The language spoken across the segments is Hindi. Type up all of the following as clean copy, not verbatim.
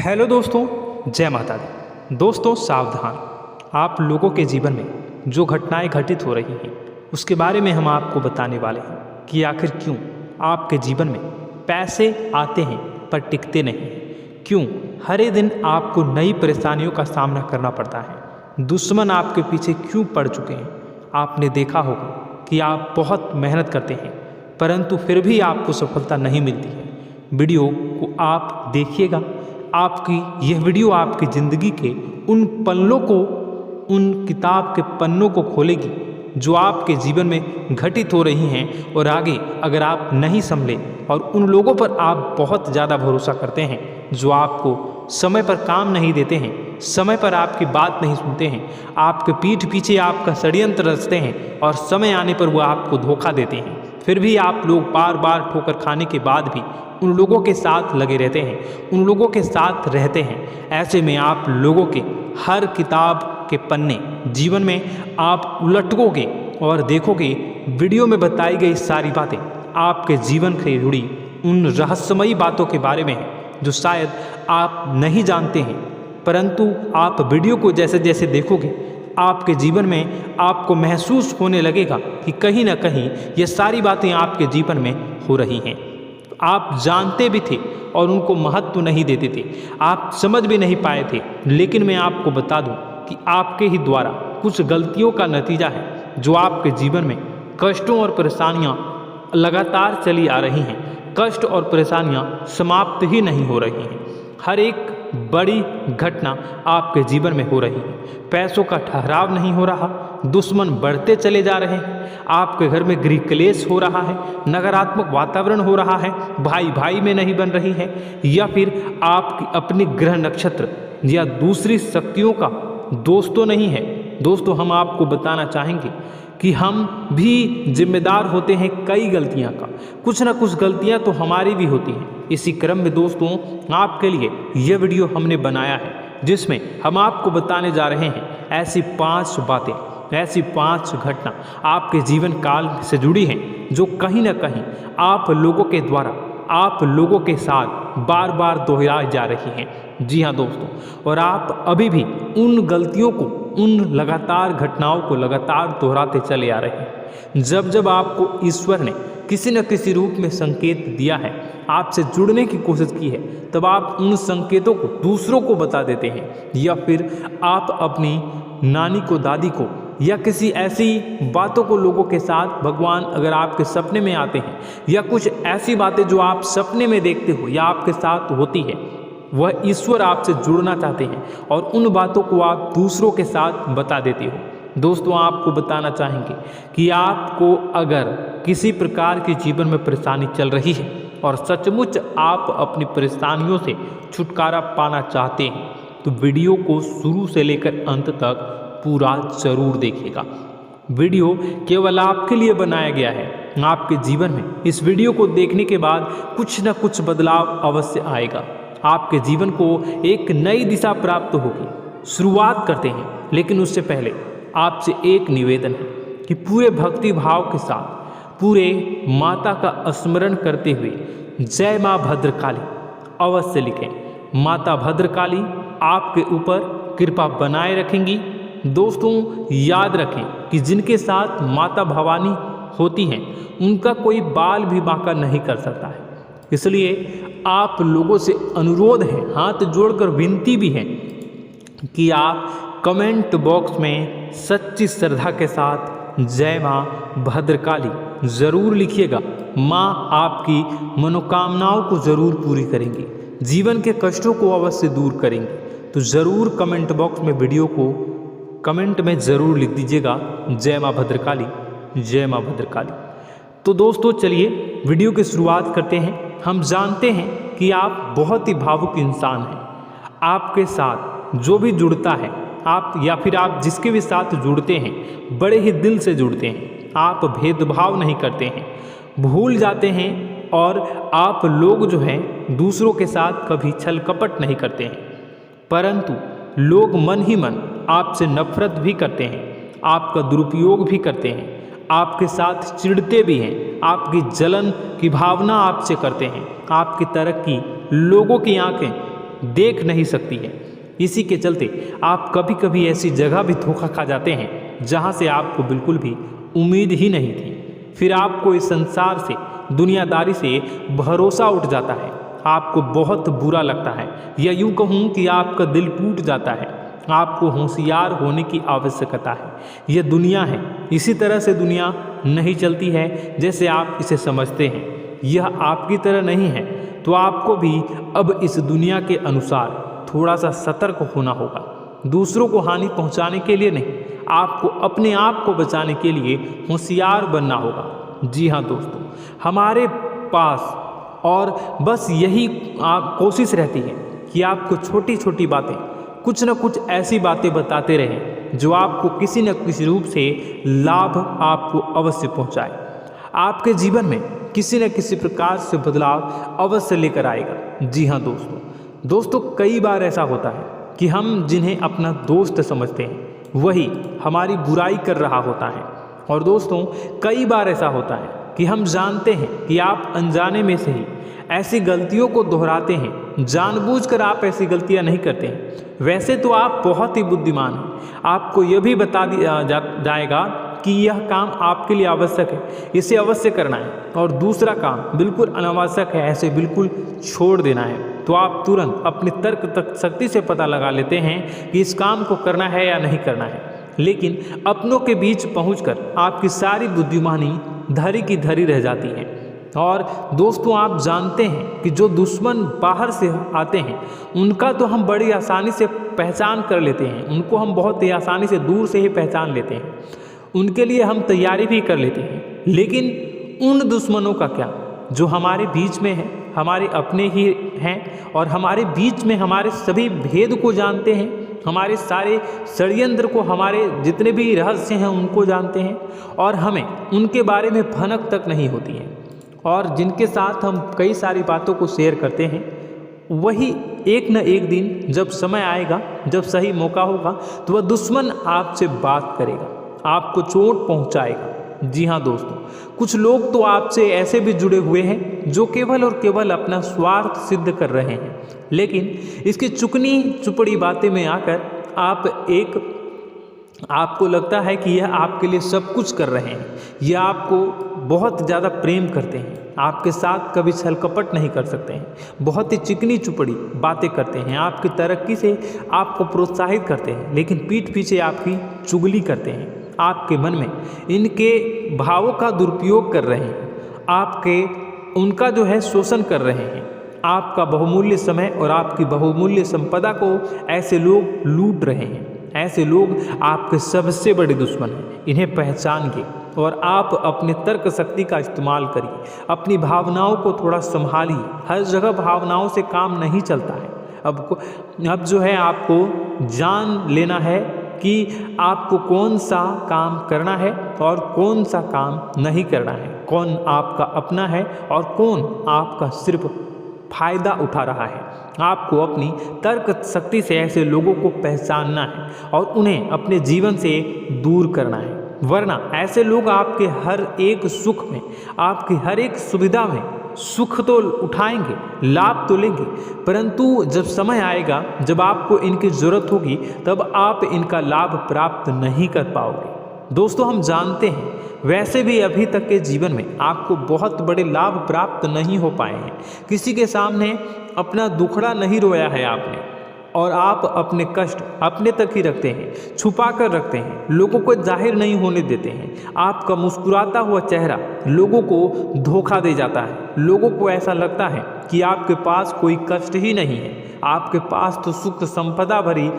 हेलो दोस्तों, जय माता दी। दोस्तों सावधान, आप लोगों के जीवन में जो घटनाएं घटित हो रही हैं उसके बारे में हम आपको बताने वाले हैं कि आखिर क्यों आपके जीवन में पैसे आते हैं पर टिकते नहीं। क्यों हर एक दिन आपको नई परेशानियों का सामना करना पड़ता है। दुश्मन आपके पीछे क्यों पड़ चुके हैं। आपने देखा होगा कि आप बहुत मेहनत करते हैं परंतु फिर भी आपको सफलता नहीं मिलती है। वीडियो को आप देखिएगा। आपकी यह वीडियो आपकी ज़िंदगी के उन पन्नों को, उन किताब के पन्नों को खोलेगी जो आपके जीवन में घटित हो रही हैं। और आगे अगर आप नहीं संभले और उन लोगों पर आप बहुत ज़्यादा भरोसा करते हैं जो आपको समय पर काम नहीं देते हैं, समय पर आपकी बात नहीं सुनते हैं, आपके पीठ पीछे आपका षड्यंत्र रचते हैं और समय आने पर वो आपको धोखा देते हैं, फिर भी आप लोग बार बार ठोकर खाने के बाद भी उन लोगों के साथ लगे रहते हैं, उन लोगों के साथ रहते हैं। ऐसे में आप लोगों के हर किताब के पन्ने जीवन में आप उलटोगे और देखोगे वीडियो में बताई गई सारी बातें आपके जीवन से जुड़ी उन रहस्यमयी बातों के बारे में हैं जो शायद आप नहीं जानते हैं। परंतु आप वीडियो को जैसे जैसे देखोगे आपके जीवन में आपको महसूस होने लगेगा कि कहीं ना कहीं ये सारी बातें आपके जीवन में हो रही हैं। आप जानते भी थे और उनको महत्व नहीं देते थे, आप समझ भी नहीं पाए थे। लेकिन मैं आपको बता दूं कि आपके ही द्वारा कुछ गलतियों का नतीजा है जो आपके जीवन में कष्टों और परेशानियां लगातार चली आ रही हैं। कष्ट और परेशानियां समाप्त ही नहीं हो रही हैं। हर एक बड़ी घटना आपके जीवन में हो रही है। पैसों का ठहराव नहीं हो रहा, दुश्मन बढ़ते चले जा रहे हैं, आपके घर में गृह क्लेश हो रहा है, नकारात्मक वातावरण हो रहा है, भाई भाई में नहीं बन रही है, या फिर आपकी अपनी ग्रह नक्षत्र या दूसरी शक्तियों का दोष तो नहीं है। दोस्तों हम आपको बताना चाहेंगे कि हम भी जिम्मेदार होते हैं कई गलतियां का, कुछ ना कुछ गलतियां तो हमारी भी होती हैं। इसी क्रम में दोस्तों आपके लिए यह वीडियो हमने बनाया है जिसमें हम आपको बताने जा रहे हैं ऐसी 5 बातें, ऐसी 5 घटना आपके जीवन काल से जुड़ी हैं जो कहीं ना कहीं आप लोगों के द्वारा आप लोगों के साथ बार बार दोहराई जा रही हैं। जी हाँ दोस्तों, और आप अभी भी उन गलतियों को, उन लगातार घटनाओं को लगातार दोहराते चले आ रहे हैं। जब जब आपको ईश्वर ने किसी न किसी रूप में संकेत दिया है, आपसे जुड़ने की कोशिश की है, तब आप उन संकेतों को दूसरों को बता देते हैं, या फिर आप अपनी नानी को, दादी को, या किसी ऐसी बातों को लोगों के साथ, भगवान अगर आपके सपने में आते हैं या कुछ ऐसी बातें जो आप सपने में देखते हो या आपके साथ होती है, वह ईश्वर आपसे जुड़ना चाहते हैं और उन बातों को आप दूसरों के साथ बता देते हो। दोस्तों आपको बताना चाहेंगे कि आपको अगर किसी प्रकार के जीवन में परेशानी चल रही है और सचमुच आप अपनी परेशानियों से छुटकारा पाना चाहते हैं तो वीडियो को शुरू से लेकर अंत तक पूरा जरूर देखिएगा। वीडियो केवल आपके लिए बनाया गया है। आपके जीवन में इस वीडियो को देखने के बाद कुछ न कुछ बदलाव अवश्य आएगा। आपके जीवन को एक नई दिशा प्राप्त होगी। शुरुआत करते हैं, लेकिन उससे पहले आपसे एक निवेदन है कि पूरे भक्ति भाव के साथ, पूरे माता का स्मरण करते हुए जय माँ भद्रकाली अवश्य लिखें। माता भद्रकाली आपके ऊपर कृपा बनाए रखेंगी। दोस्तों याद रखें कि जिनके साथ माता भवानी होती हैं उनका कोई बाल भी बांका नहीं कर सकता है। इसलिए आप लोगों से अनुरोध है, हाथ जोड़कर विनती भी है कि आप कमेंट बॉक्स में सच्ची श्रद्धा के साथ जय माँ भद्रकाली ज़रूर लिखिएगा। माँ आपकी मनोकामनाओं को ज़रूर पूरी करेंगी, जीवन के कष्टों को अवश्य दूर करेंगी। तो ज़रूर कमेंट बॉक्स में वीडियो को कमेंट में ज़रूर लिख दीजिएगा जय माँ भद्रकाली, जय माँ भद्रकाली। तो दोस्तों चलिए वीडियो की शुरुआत करते हैं। हम जानते हैं कि आप बहुत ही भावुक इंसान हैं। आपके साथ जो भी जुड़ता है, आप या फिर आप जिसके भी साथ जुड़ते हैं बड़े ही दिल से जुड़ते हैं। आप भेदभाव नहीं करते हैं, भूल जाते हैं, और आप लोग जो हैं दूसरों के साथ कभी छल कपट नहीं करते हैं। परंतु लोग मन ही मन आपसे नफरत भी करते हैं, आपका दुरुपयोग भी करते हैं, आपके साथ चिढ़ते भी हैं, आपकी जलन की भावना आपसे करते हैं, आपकी तरक्की लोगों की आंखें देख नहीं सकती है। इसी के चलते आप कभी कभी ऐसी जगह भी धोखा खा जाते हैं जहाँ से आपको बिल्कुल भी उम्मीद ही नहीं थी। फिर आपको इस संसार से, दुनियादारी से भरोसा उठ जाता है, आपको बहुत बुरा लगता है, या यूँ कहूँ कि आपका दिल टूट जाता है। आपको होशियार होने की आवश्यकता है। यह दुनिया है, इसी तरह से दुनिया नहीं चलती है जैसे आप इसे समझते हैं। यह आपकी तरह नहीं है, तो आपको भी अब इस दुनिया के अनुसार थोड़ा सा सतर्क होना होगा। दूसरों को हानि पहुंचाने के लिए नहीं, आपको अपने आप को बचाने के लिए होशियार बनना होगा। जी हाँ दोस्तों, हमारे पास और बस यही कोशिश रहती है कि आपको छोटी छोटी बातें, कुछ न कुछ ऐसी बातें बताते रहें जो आपको किसी न किसी रूप से लाभ आपको अवश्य पहुंचाए, आपके जीवन में किसी न किसी प्रकार से बदलाव अवश्य लेकर आएगा। जी हाँ दोस्तों, कई बार ऐसा होता है कि हम जिन्हें अपना दोस्त समझते हैं वही हमारी बुराई कर रहा होता है। और दोस्तों, कई बार ऐसा होता है कि हम जानते हैं कि आप अनजाने में से ही ऐसी गलतियों को दोहराते हैं, जानबूझकर आप ऐसी गलतियां नहीं करते हैं। वैसे तो आप बहुत ही बुद्धिमान हैं, आपको यह भी बता दिया जाएगा कि यह काम आपके लिए आवश्यक है, इसे अवश्य करना है, और दूसरा काम बिल्कुल अनावश्यक है, ऐसे बिल्कुल छोड़ देना है। तो आप तुरंत अपनी तर्क शक्ति से पता लगा लेते हैं कि इस काम को करना है या नहीं करना है। लेकिन अपनों के बीच पहुंचकर आपकी सारी बुद्धिमानी धरी की धरी रह जाती है। और दोस्तों, आप जानते हैं कि जो दुश्मन बाहर से आते हैं उनका तो हम बड़ी आसानी से पहचान कर लेते हैं, उनको हम बहुत ही आसानी से दूर से ही पहचान लेते हैं, उनके लिए हम तैयारी भी कर लेते हैं। लेकिन उन दुश्मनों का क्या जो हमारे बीच में है, हमारे अपने ही हैं और हमारे बीच में हमारे सभी भेद को जानते हैं, हमारे सारे षड्यंत्र को, हमारे जितने भी रहस्य हैं उनको जानते हैं, और हमें उनके बारे में भनक तक नहीं होती है, और जिनके साथ हम कई सारी बातों को शेयर करते हैं, वही एक न एक दिन जब समय आएगा, जब सही मौका होगा, तो वह दुश्मन आपसे बात करेगा, आपको चोट पहुंचाएगा। जी हाँ दोस्तों, कुछ लोग तो आपसे ऐसे भी जुड़े हुए हैं जो केवल और केवल अपना स्वार्थ सिद्ध कर रहे हैं, लेकिन इसकी चुकनी चुपड़ी बातें में आकर आपको लगता है कि यह आपके लिए सब कुछ कर रहे हैं, यह आपको बहुत ज़्यादा प्रेम करते हैं, आपके साथ कभी छल कपट नहीं कर सकते हैं, बहुत ही चिकनी चुपड़ी बातें करते हैं, आपकी तरक्की से आपको प्रोत्साहित करते हैं, लेकिन पीठ पीछे आपकी चुगली करते हैं, आपके मन में इनके भावों का दुरुपयोग कर रहे हैं, उनका जो है शोषण कर रहे हैं। आपका बहुमूल्य समय और आपकी बहुमूल्य संपदा को ऐसे लोग लूट रहे हैं। ऐसे लोग आपके सबसे बड़े दुश्मन हैं, इन्हें पहचानिए और आप अपने तर्क शक्ति का इस्तेमाल करिए, अपनी भावनाओं को थोड़ा संभालिए। हर जगह भावनाओं से काम नहीं चलता है। अब जो है आपको जान लेना है कि आपको कौन सा काम करना है और कौन सा काम नहीं करना है, कौन आपका अपना है और कौन आपका सिर्फ फायदा उठा रहा है। आपको अपनी तर्क शक्ति से ऐसे लोगों को पहचानना है और उन्हें अपने जीवन से दूर करना है, वरना ऐसे लोग आपके हर एक सुख में, आपकी हर एक सुविधा में सुख तो उठाएंगे, लाभ तो लेंगे, परंतु जब समय आएगा, जब आपको इनकी ज़रूरत होगी, तब आप इनका लाभ प्राप्त नहीं कर पाओगे। दोस्तों, हम जानते हैं वैसे भी अभी तक के जीवन में आपको बहुत बड़े लाभ प्राप्त नहीं हो पाए हैं। किसी के सामने अपना दुखड़ा नहीं रोया है आपने, और आप अपने कष्ट अपने तक ही रखते हैं, छुपा कर रखते हैं, लोगों को जाहिर नहीं होने देते हैं। आपका मुस्कुराता हुआ चेहरा लोगों को धोखा दे जाता है। लोगों को ऐसा लगता है कि आपके पास कोई कष्ट ही नहीं है, आपके पास तो सुख संपदा भरी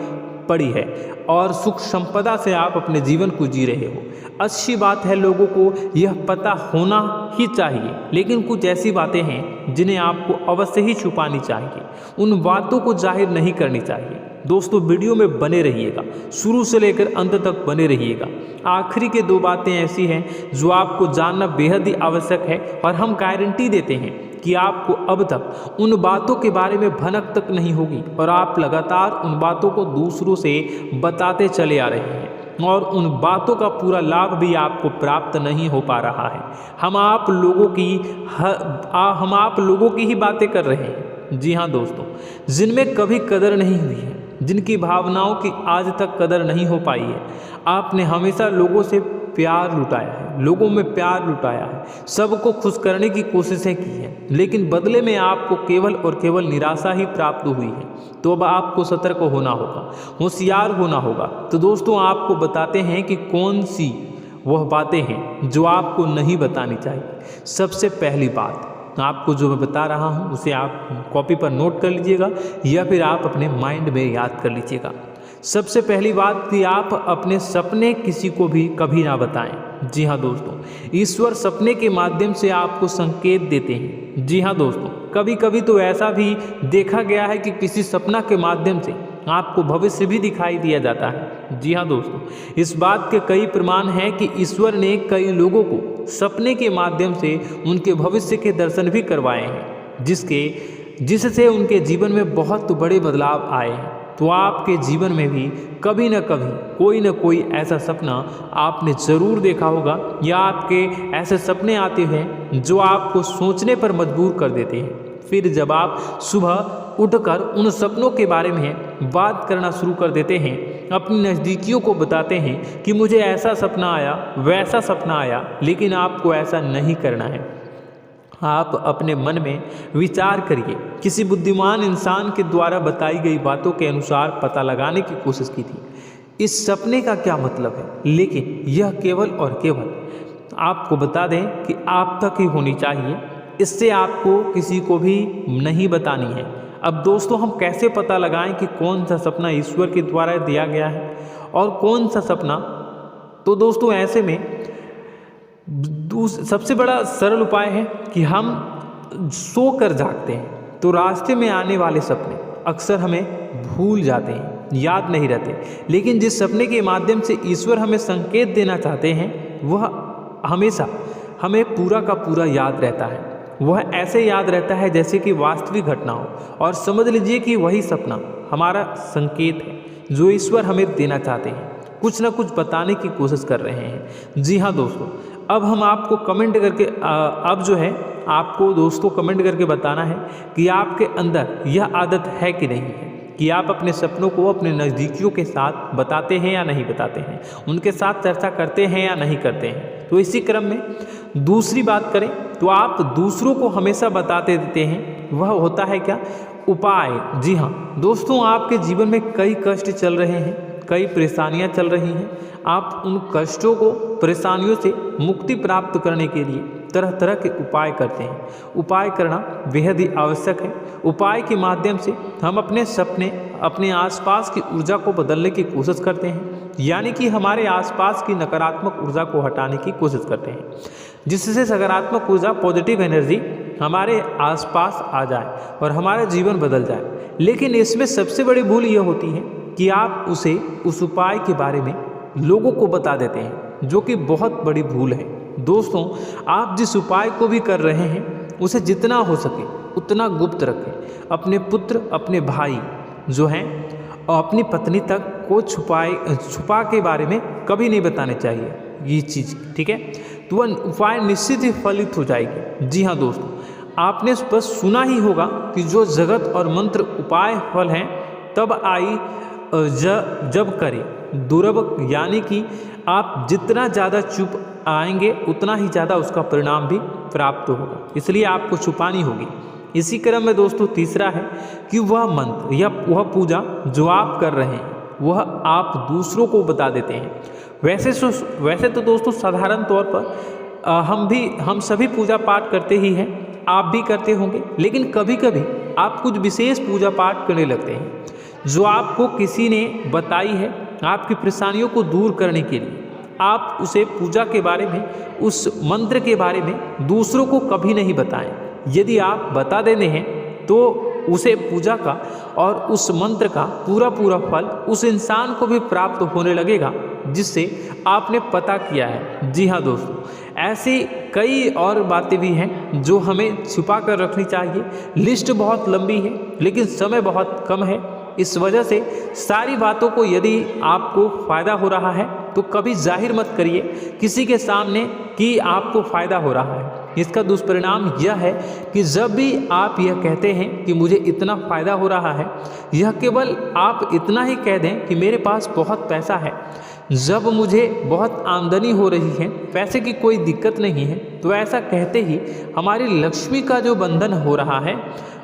पड़ी है और सुख संपदा से आप अपने जीवन को जी रहे हो। अच्छी बात है, लोगों को यह पता होना ही चाहिए, लेकिन कुछ ऐसी बातें हैं जिन्हें आपको अवश्य ही छुपानी चाहिए, उन बातों को जाहिर नहीं करनी चाहिए। दोस्तों, वीडियो में बने रहिएगा, शुरू से लेकर अंत तक बने रहिएगा। आखिरी के 2 बातें ऐसी हैं जो आपको जानना बेहद ही आवश्यक है, और हम गारंटी देते हैं कि आपको अब तक उन बातों के बारे में भनक तक नहीं होगी, और आप लगातार उन बातों को दूसरों से बताते चले आ रहे हैं, और उन बातों का पूरा लाभ भी आपको प्राप्त नहीं हो पा रहा है। हम आप लोगों की ही बातें कर रहे हैं, जी हाँ दोस्तों, जिनमें कभी कदर नहीं हुई है, जिनकी भावनाओं की आज तक कदर नहीं हो पाई है। आपने हमेशा लोगों से प्यार लुटाया है, लोगों में प्यार लुटाया है, सबको खुश करने की कोशिशें की हैं, लेकिन बदले में आपको केवल और केवल निराशा ही प्राप्त हुई है। तो अब आपको सतर्क होना होगा, होशियार होना होगा। तो दोस्तों आपको बताते हैं कि कौन सी वह बातें हैं जो आपको नहीं बतानी चाहिए। सबसे पहली बात आपको जो मैं बता रहा हूँ उसे आप कॉपी पर नोट कर लीजिएगा या फिर आप अपने माइंड में याद कर लीजिएगा। सबसे पहली बात कि आप अपने सपने किसी को भी कभी ना बताएं। जी हाँ दोस्तों, ईश्वर सपने के माध्यम से आपको संकेत देते हैं। जी हाँ दोस्तों, कभी कभी तो ऐसा भी देखा गया है कि किसी सपना के माध्यम से आपको भविष्य भी दिखाई दिया जाता है। जी हाँ दोस्तों, इस बात के कई प्रमाण हैं कि ईश्वर ने कई लोगों को सपने के माध्यम से उनके भविष्य के दर्शन भी करवाए हैं, जिससे उनके जीवन में बहुत बड़े बदलाव आए हैं। तो आपके जीवन में भी कभी न कभी कोई न कोई ऐसा सपना आपने ज़रूर देखा होगा या आपके ऐसे सपने आते हैं जो आपको सोचने पर मजबूर कर देते हैं। फिर जब आप सुबह उठकर उन सपनों के बारे में बात करना शुरू कर देते हैं, अपनी नज़दीकियों को बताते हैं कि मुझे ऐसा सपना आया, वैसा सपना आया, लेकिन आपको ऐसा नहीं करना है। आप अपने मन में विचार करिए। किसी बुद्धिमान इंसान के द्वारा बताई गई बातों के अनुसार पता लगाने की कोशिश की थी इस सपने का क्या मतलब है, लेकिन यह केवल और केवल आपको बता दें कि आप तक ही होनी चाहिए। इससे आपको किसी को भी नहीं बतानी है। अब दोस्तों हम कैसे पता लगाएं कि कौन सा सपना ईश्वर के द्वारा दिया गया है और कौन सा सपना? तो दोस्तों ऐसे में सबसे बड़ा सरल उपाय है कि हम सोकर जागते हैं तो रास्ते में आने वाले सपने अक्सर हमें भूल जाते हैं, याद नहीं रहते। लेकिन जिस सपने के माध्यम से ईश्वर हमें संकेत देना चाहते हैं वह हमेशा हमें पूरा का पूरा याद रहता है। वह ऐसे याद रहता है जैसे कि वास्तविक घटना हो, और समझ लीजिए कि वही सपना हमारा संकेत है जो ईश्वर हमें देना चाहते हैं, कुछ ना कुछ बताने की कोशिश कर रहे हैं। जी हाँ दोस्तों, अब हम आपको कमेंट करके अब जो है आपको दोस्तों कमेंट करके बताना है कि आपके अंदर यह आदत है कि नहीं है कि आप अपने सपनों को अपने नज़दीकियों के साथ बताते हैं या नहीं बताते हैं, उनके साथ चर्चा करते हैं या नहीं करते हैं। तो इसी क्रम में दूसरी बात करें तो आप दूसरों को हमेशा बताते देते हैं, वह होता है क्या? उपाय। जी हाँ दोस्तों, आपके जीवन में कई कष्ट चल रहे हैं, कई परेशानियां चल रही हैं। आप उन कष्टों को, परेशानियों से मुक्ति प्राप्त करने के लिए तरह तरह के उपाय करते हैं। उपाय करना बेहद ही आवश्यक है। उपाय के माध्यम से हम अपने सपने, अपने आसपास की ऊर्जा को बदलने की कोशिश करते हैं, यानी कि हमारे आसपास की नकारात्मक ऊर्जा को हटाने की कोशिश करते हैं, जिससे सकारात्मक ऊर्जा, पॉजिटिव एनर्जी हमारे आसपास आ जाए और हमारा जीवन बदल जाए। लेकिन इसमें सबसे बड़ी भूल यह होती है कि आप उस उपाय के बारे में लोगों को बता देते हैं, जो कि बहुत बड़ी भूल है। दोस्तों आप जिस उपाय को भी कर रहे हैं उसे जितना हो सके उतना गुप्त रखें। अपने पुत्र, अपने भाई जो हैं और अपनी पत्नी तक को छुपा के बारे में कभी नहीं बताने चाहिए ये चीज़, ठीक है? तो वह उपाय निश्चित ही फलित हो जाएगी। जी हाँ दोस्तों, आपने बस सुना ही होगा कि जो जगत और मंत्र उपाय फल हैं तब आई जब करें दुर्लभ, यानी कि आप जितना ज़्यादा चुप आएंगे उतना ही ज़्यादा उसका परिणाम भी प्राप्त होगा, इसलिए आपको छुपानी होगी। इसी क्रम में दोस्तों तीसरा है कि वह मंत्र या वह पूजा जो आप कर रहे हैं वह आप दूसरों को बता देते हैं। वैसे तो दोस्तों साधारण तौर पर हम सभी पूजा पाठ करते ही हैं, आप भी करते होंगे, लेकिन कभी कभी आप कुछ विशेष पूजा पाठ करने लगते हैं जो आपको किसी ने बताई है आपकी परेशानियों को दूर करने के लिए। आप उसे पूजा के बारे में, उस मंत्र के बारे में दूसरों को कभी नहीं बताएं। यदि आप बता देते हैं तो उसे पूजा का और उस मंत्र का पूरा फल उस इंसान को भी प्राप्त होने लगेगा जिससे आपने पता किया है। जी हाँ दोस्तों, ऐसी कई और बातें भी हैं जो हमें छुपा कर रखनी चाहिए। लिस्ट बहुत लंबी है लेकिन समय बहुत कम है, इस वजह से सारी बातों को यदि आपको फ़ायदा हो रहा है तो कभी जाहिर मत करिए किसी के सामने कि आपको फ़ायदा हो रहा है। इसका दुष्परिणाम यह है कि जब भी आप यह कहते हैं कि मुझे इतना फ़ायदा हो रहा है, यह केवल आप इतना ही कह दें कि मेरे पास बहुत पैसा है, जब मुझे बहुत आमदनी हो रही है, पैसे की कोई दिक्कत नहीं है, तो ऐसा कहते ही हमारी लक्ष्मी का जो बंधन हो रहा है,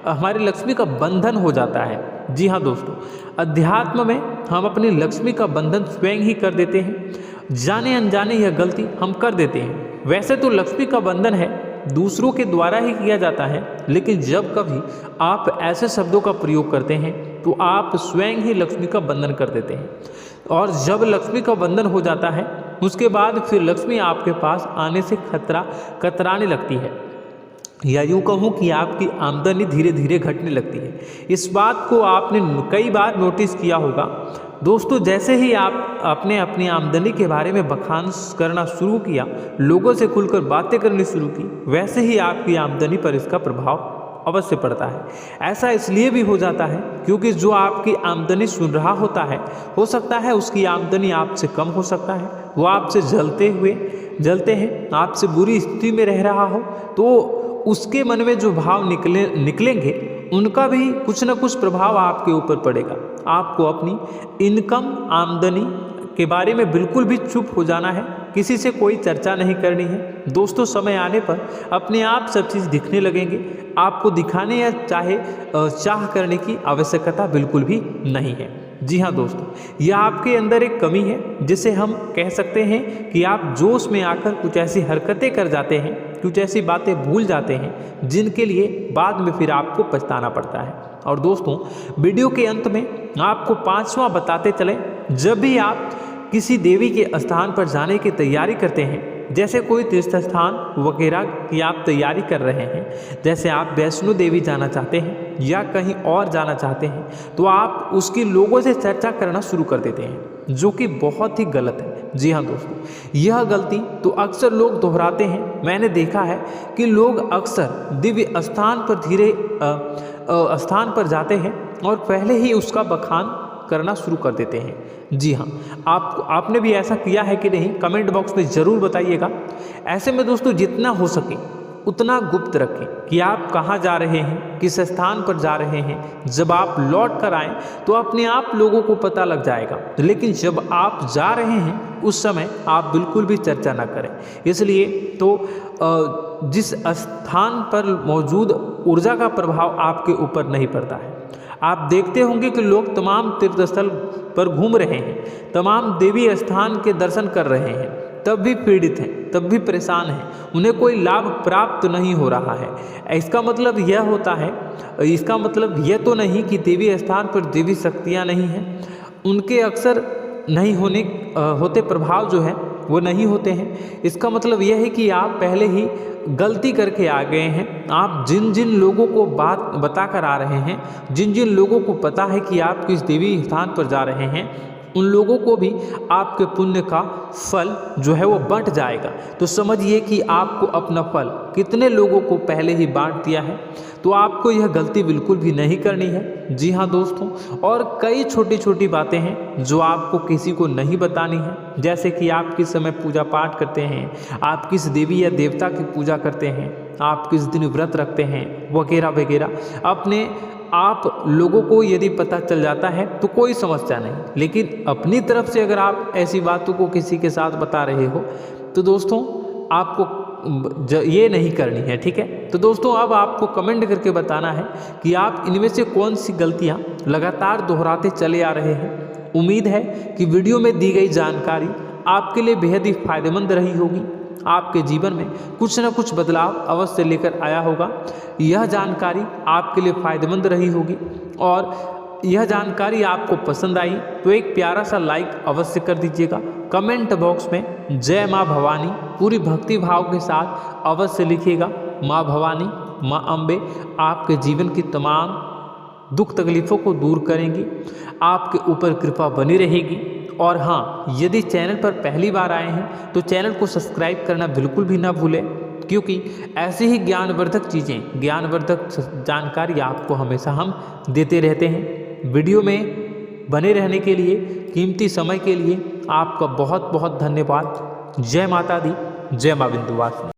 हमारी लक्ष्मी का बंधन हो जाता है। जी हाँ दोस्तों, अध्यात्म में हम अपनी लक्ष्मी का बंधन स्वयं ही कर देते हैं। जाने अनजाने यह गलती हम कर देते हैं। वैसे तो लक्ष्मी का बंधन है दूसरों के द्वारा ही किया जाता है, लेकिन जब कभी आप ऐसे शब्दों का प्रयोग करते हैं तो आप स्वयं ही लक्ष्मी का बंधन कर देते हैं। और जब लक्ष्मी का बंधन हो जाता है उसके बाद फिर लक्ष्मी आपके पास आने से कतराने लगती है, या यूँ कहूँ कि आपकी आमदनी धीरे धीरे घटने लगती है। इस बात को आपने कई बार नोटिस किया होगा दोस्तों। जैसे ही आप अपनी आमदनी के बारे में बखान करना शुरू किया, लोगों से खुलकर बातें करनी शुरू की, वैसे ही आपकी आमदनी पर इसका प्रभाव अवश्य पड़ता है। ऐसा इसलिए भी हो जाता है क्योंकि जो आपकी आमदनी सुन रहा होता है, हो सकता है उसकी आमदनी आपसे कम हो सकता है, वो आपसे जलते हैं, आपसे बुरी स्थिति में रह रहा हो, तो उसके मन में जो भाव निकलेंगे उनका भी कुछ न कुछ प्रभाव आपके ऊपर पड़ेगा। आपको अपनी इनकम आमदनी के बारे में बिल्कुल भी चुप हो जाना है, किसी से कोई चर्चा नहीं करनी है। दोस्तों, समय आने पर अपने आप सब चीज़ दिखने लगेंगे। आपको दिखाने या चाह करने की आवश्यकता बिल्कुल भी नहीं है। जी हाँ दोस्तों, यह आपके अंदर एक कमी है जिसे हम कह सकते हैं कि आप जोश में आकर कुछ ऐसी हरकतें कर जाते हैं, कुछ ऐसी बातें भूल जाते हैं जिनके लिए बाद में फिर आपको पछताना पड़ता है। और दोस्तों, वीडियो के अंत में आपको 5वां बताते चलें, जब भी आप किसी देवी के स्थान पर जाने की तैयारी करते हैं, जैसे कोई तीर्थ स्थान वगैरह की आप तैयारी कर रहे हैं, जैसे आप वैष्णो देवी जाना चाहते हैं या कहीं और जाना चाहते हैं, तो आप उसकी लोगों से चर्चा करना शुरू कर देते हैं, जो कि बहुत ही गलत है। जी हाँ दोस्तों, यह गलती तो अक्सर लोग दोहराते हैं। मैंने देखा है कि लोग अक्सर दिव्य स्थान पर जाते हैं और पहले ही उसका बखान करना शुरू कर देते हैं। जी हाँ, आपने भी ऐसा किया है कि नहीं, कमेंट बॉक्स में ज़रूर बताइएगा। ऐसे में दोस्तों, जितना हो सके उतना गुप्त रखें कि आप कहाँ जा रहे हैं, किस स्थान पर जा रहे हैं। जब आप लौट कर आएँ तो अपने आप लोगों को पता लग जाएगा, लेकिन जब आप जा रहे हैं उस समय आप बिल्कुल भी चर्चा ना करें। इसलिए तो जिस स्थान पर मौजूद ऊर्जा का प्रभाव आपके ऊपर नहीं पड़ता है। आप देखते होंगे कि लोग तमाम तीर्थ स्थल पर घूम रहे हैं, तमाम देवी स्थान के दर्शन कर रहे हैं, तब भी पीड़ित हैं, तब भी परेशान हैं, उन्हें कोई लाभ प्राप्त नहीं हो रहा है। इसका मतलब यह होता है, इसका मतलब यह तो नहीं कि देवी स्थान पर देवी शक्तियाँ नहीं हैं, उनके अक्सर नहीं होते प्रभाव जो है वो नहीं होते हैं। इसका मतलब यह है कि आप पहले ही गलती करके आ गए हैं। आप जिन जिन लोगों को बात बता कर आ रहे हैं, जिन जिन लोगों को पता है कि आप किस देवी स्थान पर जा रहे हैं, उन लोगों को भी आपके पुण्य का फल जो है वो बंट जाएगा। तो समझिए कि आपको अपना फल कितने लोगों को पहले ही बांट दिया है। तो आपको यह गलती बिल्कुल भी नहीं करनी है। जी हाँ दोस्तों, और कई छोटी छोटी बातें हैं जो आपको किसी को नहीं बतानी है, जैसे कि आप किस समय पूजा पाठ करते हैं, आप किस देवी या देवता की पूजा करते हैं, आप किस दिन व्रत रखते हैं, वगैरह वगैरह। अपने आप लोगों को यदि पता चल जाता है तो कोई समस्या नहीं, लेकिन अपनी तरफ से अगर आप ऐसी बातों को किसी के साथ बता रहे हो तो दोस्तों आपको ये नहीं करनी है, ठीक है। तो दोस्तों, अब आपको कमेंट करके बताना है कि आप इनमें से कौन सी गलतियां लगातार दोहराते चले आ रहे हैं। उम्मीद है कि वीडियो में दी गई जानकारी आपके लिए बेहद ही फायदेमंद रही होगी, आपके जीवन में कुछ न कुछ बदलाव अवश्य लेकर आया होगा। यह जानकारी आपके लिए फायदेमंद रही होगी और यह जानकारी आपको पसंद आई तो एक प्यारा सा लाइक अवश्य कर दीजिएगा। कमेंट बॉक्स में जय माँ भवानी पूरी भक्ति भाव के साथ अवश्य लिखिएगा। माँ भवानी, माँ अम्बे आपके जीवन की तमाम दुख तकलीफ़ों को दूर करेंगी, आपके ऊपर कृपा बनी रहेगी। और हाँ, यदि चैनल पर पहली बार आए हैं तो चैनल को सब्सक्राइब करना बिल्कुल भी ना भूलें, क्योंकि ऐसी ही ज्ञानवर्धक चीज़ें, ज्ञानवर्धक जानकारी आपको हमेशा हम देते रहते हैं। वीडियो में बने रहने के लिए, कीमती समय के लिए आपका बहुत बहुत धन्यवाद। जय माता दी, जय माँ विंध्यवासिनी।